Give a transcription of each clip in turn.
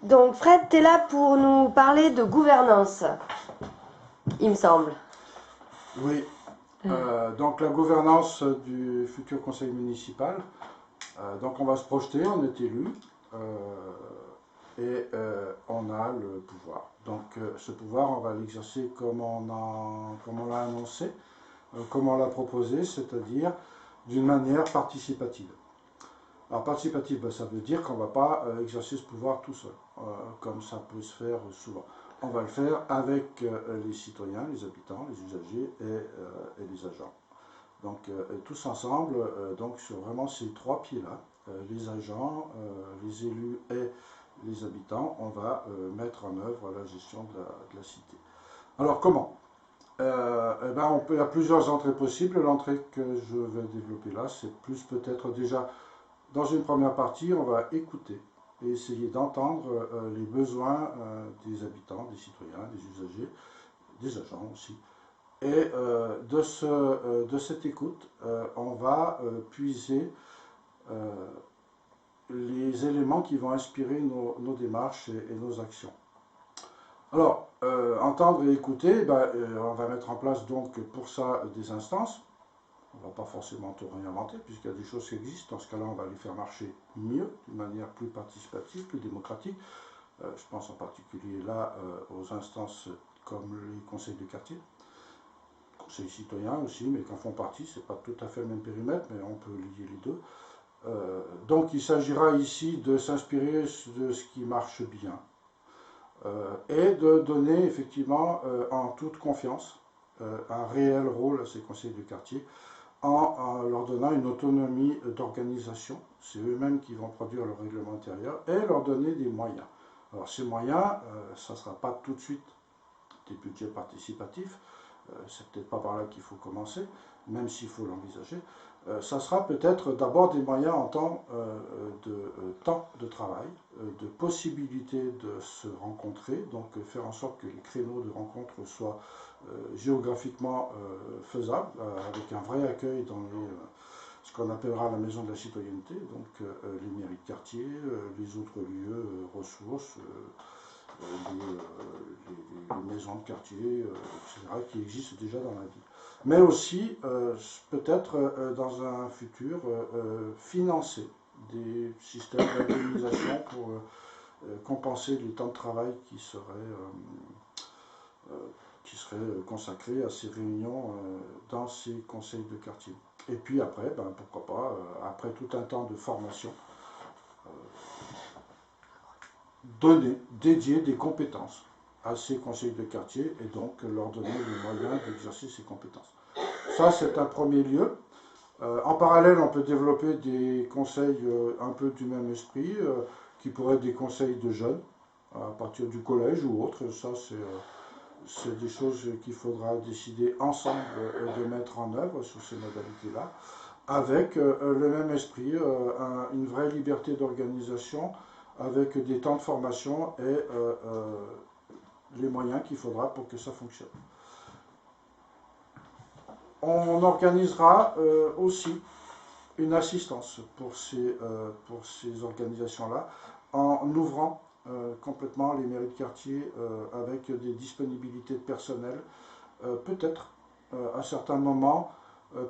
Donc Fred, tu es là pour nous parler de gouvernance, il me semble. Oui, donc la gouvernance du futur conseil municipal. Donc on va se projeter, on est élu on a le pouvoir. Donc ce pouvoir, on va l'exercer comme on l'a annoncé, comme on l'a proposé, c'est-à-dire d'une manière participative. Alors participative, ben, ça veut dire qu'on ne va pas exercer ce pouvoir tout seul, comme ça peut se faire souvent. On va le faire avec les citoyens, les habitants, les usagers et les agents. Donc tous ensemble, donc sur vraiment ces trois pieds-là, les agents, les élus et les habitants, on va mettre en œuvre la gestion de la cité. Alors comment eh ben, il y a plusieurs entrées possibles. L'entrée que je vais développer là, c'est plus peut-être déjà, dans une première partie, on va écouter et essayer d'entendre les besoins des habitants, des citoyens, des usagers, des agents aussi. Et de cette écoute, on va puiser euh, les éléments qui vont inspirer nos démarches et nos actions. Alors, entendre et écouter, ben, on va mettre en place donc pour ça des instances. On ne va pas forcément tout réinventer, puisqu'il y a des choses qui existent. Dans ce cas-là, on va les faire marcher mieux, d'une manière plus participative, plus démocratique. Je pense en particulier là aux instances comme les conseils de quartier, conseils citoyens aussi, mais qu'en font partie. Ce n'est pas tout à fait le même périmètre, mais on peut lier les deux. Donc il s'agira ici de s'inspirer de ce qui marche bien et de donner effectivement en toute confiance un réel rôle à ces conseils de quartier en leur donnant une autonomie d'organisation. C'est eux-mêmes qui vont produire le règlement intérieur et leur donner des moyens. Alors ces moyens, ça ne sera pas tout de suite des budgets participatifs, c'est peut-être pas par là qu'il faut commencer, même s'il faut l'envisager. Ça sera peut-être d'abord des moyens en temps de travail, de possibilité de se rencontrer, donc faire en sorte que les créneaux de rencontre soient géographiquement faisables, avec un vrai accueil dans ce qu'on appellera la maison de la citoyenneté, donc les mairies de quartier, les autres lieux, ressources, les maisons de quartier, etc., qui existent déjà dans la ville. Mais aussi, peut-être dans un futur, financer des systèmes d'indemnisation pour compenser les temps de travail qui seraient consacrés à ces réunions dans ces conseils de quartier. Et puis après, ben, pourquoi pas, après tout un temps de formation, dédier des compétences à ces conseils de quartier et donc leur donner les moyens d'exercer ces compétences. Ça, c'est un premier lieu. En parallèle, on peut développer des conseils un peu du même esprit, qui pourraient être des conseils de jeunes, à partir du collège ou autre. Ça, c'est des choses qu'il faudra décider ensemble de mettre en œuvre sur ces modalités-là, avec le même esprit, une vraie liberté d'organisation, avec des temps de formation et les moyens qu'il faudra pour que ça fonctionne. On organisera aussi une assistance pour ces organisations-là en ouvrant complètement les mairies de quartier avec des disponibilités de personnel, peut-être à certains moments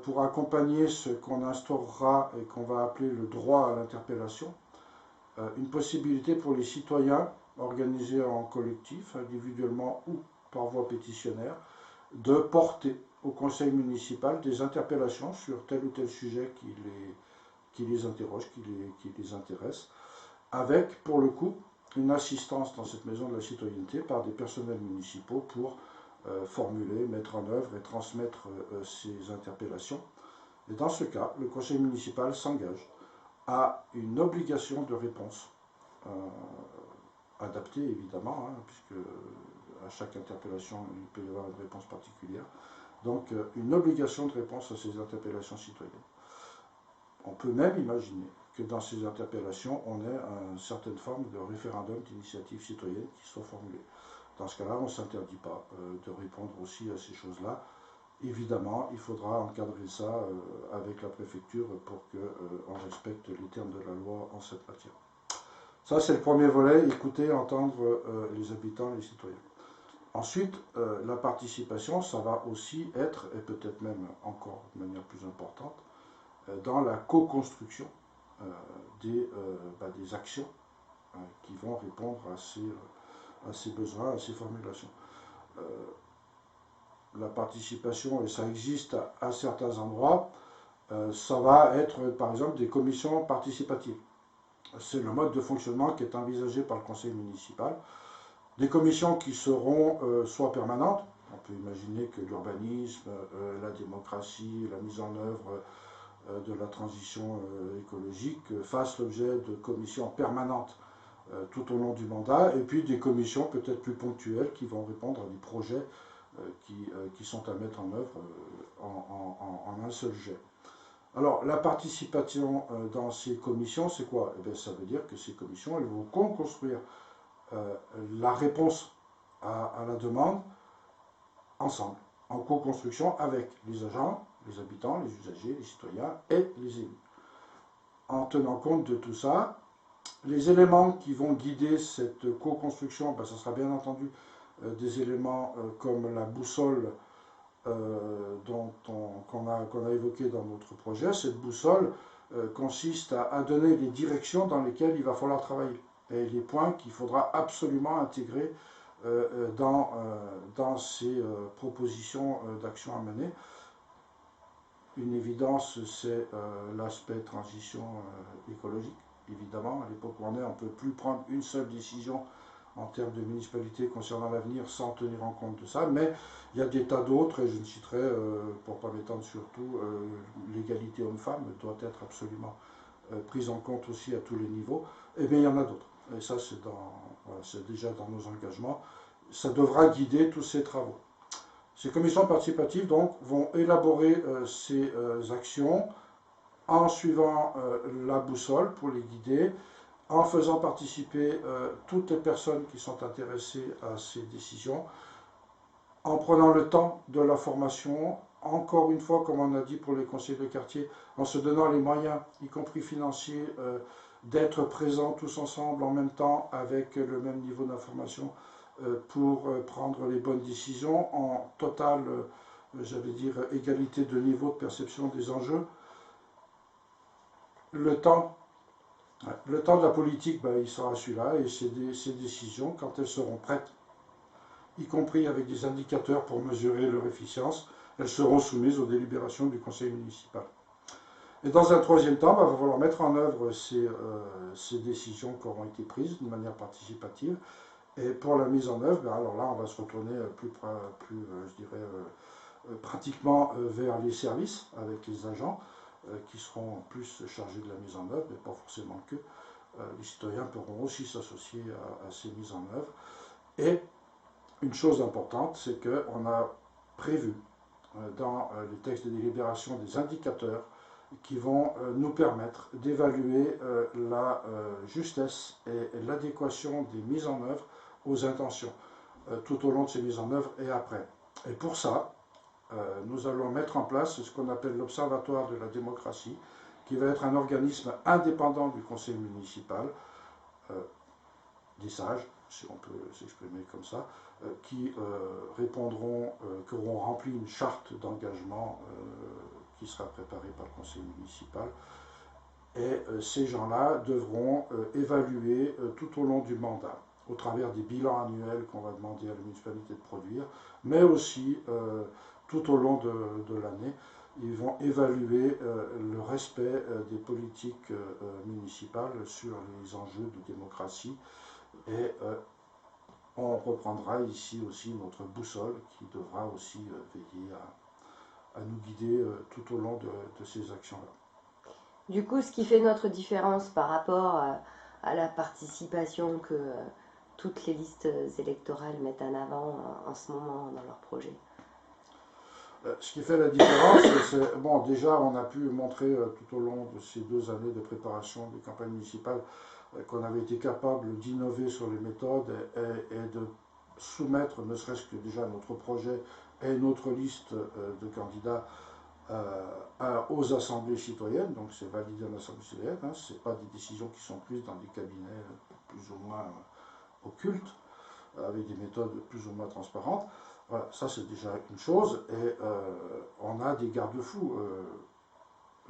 pour accompagner ce qu'on instaurera et qu'on va appeler le droit à l'interpellation, une possibilité pour les citoyens organisés en collectif, individuellement ou par voie pétitionnaire, de porter au conseil municipal des interpellations sur tel ou tel sujet qui les interroge, qui les intéresse, avec pour le coup une assistance dans cette maison de la citoyenneté par des personnels municipaux pour formuler, mettre en œuvre et transmettre ces interpellations. Et dans ce cas, le conseil municipal s'engage à une obligation de réponse euh, adaptée évidemment, hein, puisque à chaque interpellation il peut y avoir une réponse particulière. Donc une obligation de réponse à ces interpellations citoyennes. On peut même imaginer que dans ces interpellations, on ait une certaine forme de référendum d'initiative citoyenne qui soit formulé. Dans ce cas-là, on ne s'interdit pas de répondre aussi à ces choses-là Évidemment, il faudra encadrer ça avec la préfecture pour qu'on respecte les termes de la loi en cette matière. Ça, c'est le premier volet, écouter, entendre les habitants, les citoyens. Ensuite, la participation, ça va aussi être, et peut-être même encore de manière plus importante, dans la co-construction des actions qui vont répondre à ces besoins, à ces formulations. La participation, et ça existe à certains endroits, ça va être par exemple des commissions participatives. C'est le mode de fonctionnement qui est envisagé par le conseil municipal. Des commissions qui seront soit permanentes, on peut imaginer que l'urbanisme, la démocratie, la mise en œuvre de la transition écologique fassent l'objet de commissions permanentes tout au long du mandat, et puis des commissions peut-être plus ponctuelles qui vont répondre à des projets qui sont à mettre en œuvre en un seul jet. Alors, la participation dans ces commissions, c'est quoi? Eh bien, ça veut dire que ces commissions, elles vont construire la réponse à la demande ensemble, en co-construction avec les agents, les habitants, les usagers, les citoyens et les élus. En tenant compte de tout ça, les éléments qui vont guider cette co-construction, ben, ça sera bien entendu des éléments comme la boussole qu'on a évoqué dans notre projet. Cette boussole consiste à donner les directions dans lesquelles il va falloir travailler et les points qu'il faudra absolument intégrer dans ces propositions d'action à mener. Une évidence, c'est l'aspect transition écologique. Évidemment, à l'époque où on est, on ne peut plus prendre une seule décision en termes de municipalité concernant l'avenir sans tenir en compte de ça, mais il y a des tas d'autres, et je ne citerai, pour ne pas m'étendre surtout, l'égalité homme-femme doit être absolument prise en compte aussi à tous les niveaux, et bien il y en a d'autres. Et ça, c'est déjà dans nos engagements. Ça devra guider tous ces travaux. Ces commissions participatives donc, vont élaborer ces actions en suivant la boussole pour les guider, en faisant participer toutes les personnes qui sont intéressées à ces décisions, en prenant le temps de la formation, encore une fois, comme on a dit pour les conseillers de quartier, en se donnant les moyens, y compris financiers, d'être présents tous ensemble en même temps avec le même niveau d'information pour prendre les bonnes décisions en totale, j'allais dire, égalité de niveau de perception des enjeux. Le temps de la politique, ben, il sera celui-là, et ces décisions, quand elles seront prêtes, y compris avec des indicateurs pour mesurer leur efficience, elles seront soumises aux délibérations du conseil municipal. Et dans un troisième temps, ben, il va falloir mettre en œuvre ces décisions qui auront été prises de manière participative. Et pour la mise en œuvre, ben, alors là, on va se retourner je dirais, pratiquement vers les services avec les agents qui seront plus chargés de la mise en œuvre, mais pas forcément que. Les citoyens pourront aussi s'associer à ces mises en œuvre. Et une chose importante, c'est qu'on a prévu dans les textes de délibération des indicateurs qui vont nous permettre d'évaluer la justesse et l'adéquation des mises en œuvre aux intentions tout au long de ces mises en œuvre et après. Et pour ça, nous allons mettre en place ce qu'on appelle l'Observatoire de la démocratie, qui va être un organisme indépendant du conseil municipal, des sages, si on peut s'exprimer comme ça, qui répondront, qui auront rempli une charte d'engagement qui sera préparée par le conseil municipal. Et ces gens-là devront évaluer tout au long du mandat, au travers des bilans annuels qu'on va demander à la municipalité de produire, mais aussi tout au long de l'année, ils vont évaluer le respect des politiques municipales sur les enjeux de démocratie. Et on reprendra ici aussi notre boussole qui devra aussi veiller à nous guider tout au long de ces actions-là. Du coup, ce qui fait notre différence par rapport à la participation que toutes les listes électorales mettent en avant en ce moment dans leur projet. Ce qui fait la différence, c'est, bon, déjà, on a pu montrer tout au long de ces 2 années de préparation des campagnes municipales qu'on avait été capable d'innover sur les méthodes et de soumettre, ne serait-ce que déjà notre projet et notre liste de candidats aux assemblées citoyennes, donc c'est validé en assemblée citoyenne, hein, ce n'est pas des décisions qui sont prises dans des cabinets plus ou moins occultes, avec des méthodes plus ou moins transparentes. Voilà, ça c'est déjà une chose, et on a des garde-fous.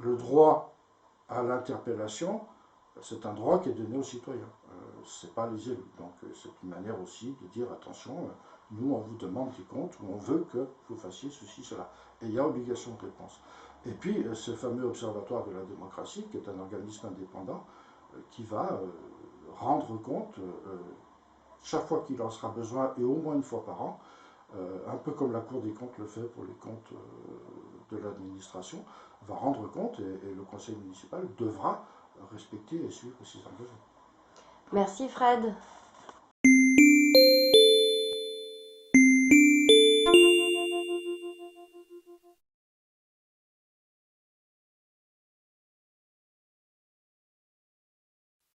Le droit à l'interpellation, c'est un droit qui est donné aux citoyens, c'est pas les élus. Donc c'est une manière aussi de dire attention, nous on vous demande des comptes ou on veut que vous fassiez ceci, cela. Et il y a obligation de réponse. Et puis ce fameux observatoire de la démocratie, qui est un organisme indépendant, qui va rendre compte chaque fois qu'il en sera besoin et au moins une fois par an, un peu comme la Cour des comptes le fait pour les comptes de l'administration, va rendre compte et le conseil municipal devra respecter et suivre ses engagements. Merci Fred.